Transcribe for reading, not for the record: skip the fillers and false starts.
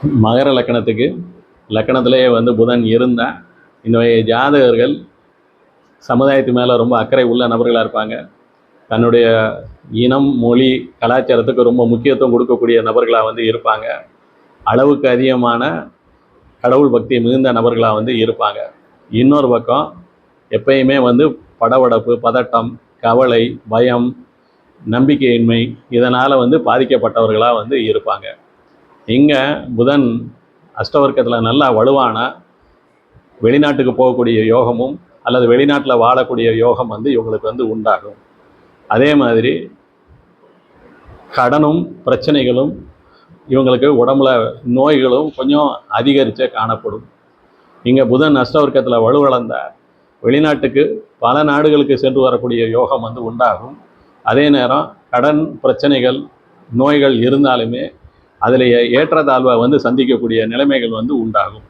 மகர லக்கணத்துக்கு லக்கணத்திலேயே வந்து புதன் இருந்தால் இந்த ஜாதகர்கள் சமுதாயத்து மேலே ரொம்ப அக்கறை உள்ள நபர்களாக இருப்பாங்க. தன்னுடைய இனம், மொழி, கலாச்சாரத்துக்கு ரொம்ப முக்கியத்துவம் கொடுக்கக்கூடிய நபர்களாக வந்து இருப்பாங்க. அளவுக்கு அதிகமான கடவுள் பக்தி மிகுந்த நபர்களாக வந்து இருப்பாங்க. இன்னொரு பக்கம் எப்பயுமே வந்து படபடப்பு, பதட்டம், கவலை, பயம், நம்பிக்கையின்மை இதனால் வந்து பாதிக்கப்பட்டவர்களாக வந்து இருப்பாங்க. இங்கே புதன் அஷ்டவர்க்கத்தில் நல்லா வலுவான வெளிநாட்டுக்கு போகக்கூடிய யோகமும் அல்லது வெளிநாட்டில் வாழக்கூடிய யோகம் வந்து இவங்களுக்கு வந்து உண்டாகும். அதே மாதிரி கடனும் பிரச்சனைகளும் இவங்களுக்கு உடம்புல நோய்களும் கொஞ்சம் அதிகரித்து காணப்படும். இங்கே புதன் அஷ்டவர்க்கத்தில் வலுவிழந்த வெளிநாட்டுக்கு பல நாடுகளுக்கு சென்று வரக்கூடிய யோகம் வந்து உண்டாகும். அதே நேரம் கடன் பிரச்சனைகள், நோய்கள் இருந்தாலுமே அதில் ஏற்றத்தாழ்வை வந்து சந்திக்கக்கூடிய நிலைமைகள் வந்து உண்டாகும்.